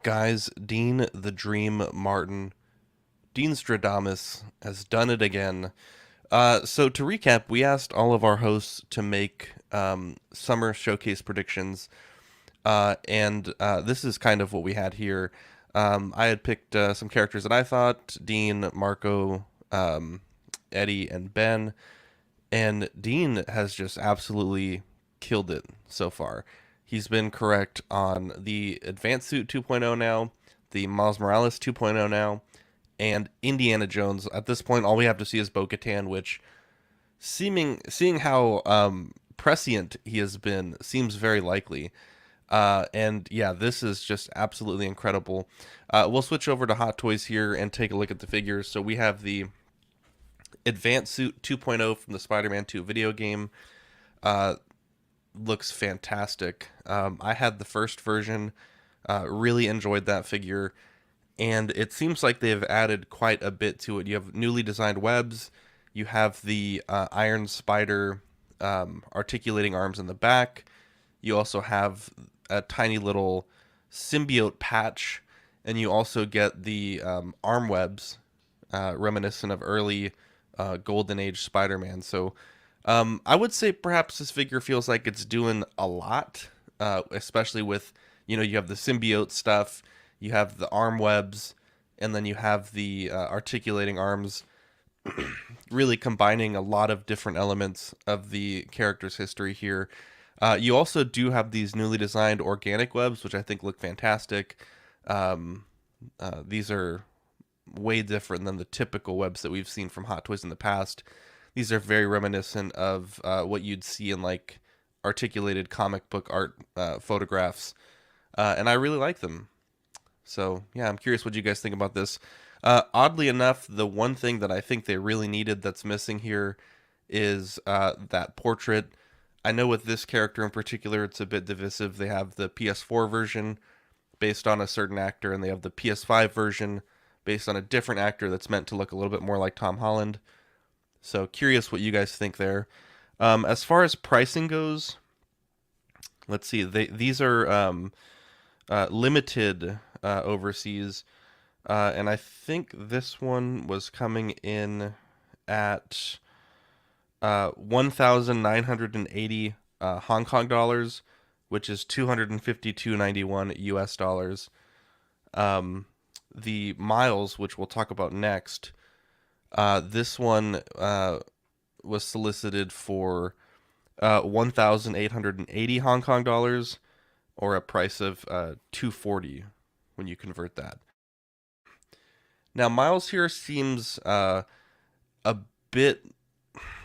Guys, Dean the Dream Martin, Deanstradamus has done it again. So to recap, we asked all of our hosts to make summer showcase predictions, and this is kind of what we had here. I had picked some characters that I thought: Dean, Marco, Eddie, and Ben. And Dean has just absolutely killed it so far. He's been correct on the Advanced Suit 2.0 now, the Miles Morales 2.0 now, and Indiana Jones. At this point, all we have to see is Bo-Katan, which, seeing how prescient he has been, seems very likely. And yeah, this is just absolutely incredible. We'll switch over to Hot Toys here and take a look at the figures. So we have the Advanced Suit 2.0 from the Spider-Man 2 video game. Uh, Looks fantastic. I had the first version, really enjoyed that figure, and it seems like they've added quite a bit to it. You have newly designed webs, you have the Iron Spider articulating arms in the back, you also have a tiny little symbiote patch, and you also get the arm webs reminiscent of early Golden Age Spider-Man. So I would say perhaps this figure feels like it's doing a lot, especially with, you have the symbiote stuff, you have the arm webs, and then you have the articulating arms, really combining a lot of different elements of the character's history here. You also do have these newly designed organic webs, which I think look fantastic. These are way different than the typical webs that we've seen from Hot Toys in the past. These are very reminiscent of what you'd see in like articulated comic book art photographs, and I really like them. So yeah, I'm curious what you guys think about this. Oddly enough, the one thing that I think they really needed that's missing here is that portrait. I know with this character in particular, it's a bit divisive. They have the PS4 version based on a certain actor, and they have the PS5 version based on a different actor that's meant to look a little bit more like Tom Holland. So curious what you guys think there. As far as pricing goes, let's see. These are limited overseas, and I think this one was coming in at 1,980 Hong Kong dollars, which is 252.91 US dollars. The miles, which we'll talk about next, this one was solicited for 1,880 Hong Kong dollars, or a price of 240 when you convert that. Now, Miles here seems a bit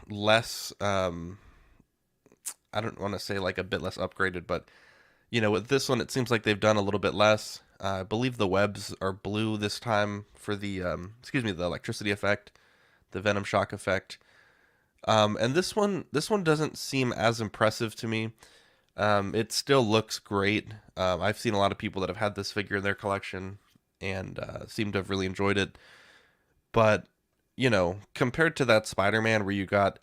less. I don't want to say like a bit less upgraded, but with this one, it seems like they've done a little bit less. I believe the webs are blue this time for the the electricity effect, the Venom shock effect. And this one doesn't seem as impressive to me. It still looks great. I've seen a lot of people that have had this figure in their collection and seem to have really enjoyed it. But compared to that Spider-Man where you got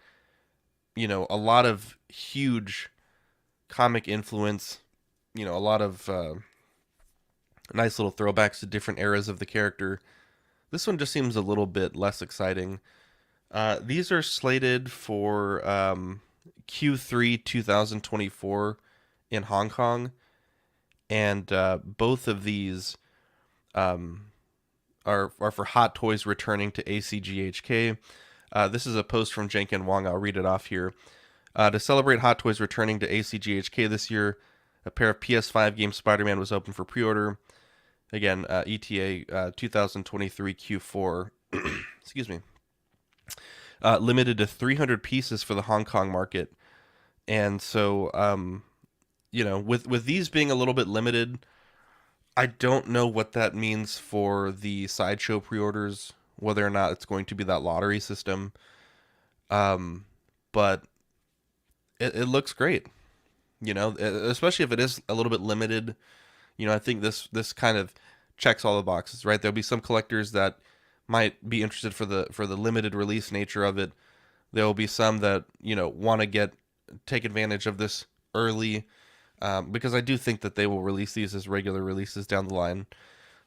a lot of huge comic influence, a lot of nice little throwbacks to different eras of the character. This one just seems a little bit less exciting. These are slated for Q3 2024 in Hong Kong, and both of these are for Hot Toys returning to ACGHK. This is a post from Jenkin Wong. I'll read it off here. To celebrate Hot Toys returning to ACGHK this year, a pair of PS5 game Spider-Man was open for pre-order. Again, ETA 2023 Q4. Excuse me. Limited to 300 pieces for the Hong Kong market. And so, with these being a little bit limited, I don't know what that means for the Sideshow pre-orders, whether or not it's going to be that lottery system. But it looks great, especially if it is a little bit limited. I think this kind of checks all the boxes, right? There'll be some collectors that might be interested for the limited release nature of it. There will be some that want to take advantage of this early because I do think that they will release these as regular releases down the line,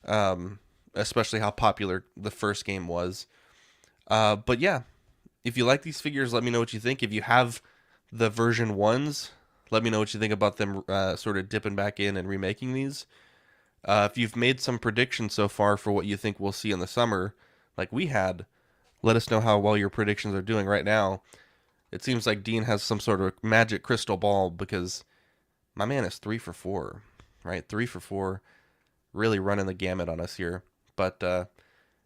um, especially how popular the first game was. But yeah, if you like these figures, let me know what you think. If you have the version ones, let me know what you think about them sort of dipping back in and remaking these. If you've made some predictions so far for what you think we'll see in the summer, like we had, let us know how well your predictions are doing right now. It seems like Dean has some sort of magic crystal ball because my man is 3 for 4, right? 3 for 4, really running the gamut on us here. But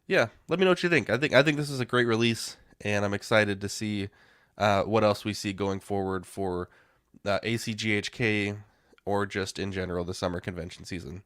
yeah, let me know what you think. I think this is a great release, and I'm excited to see what else we see going forward for ACGHK or just in general the summer convention season.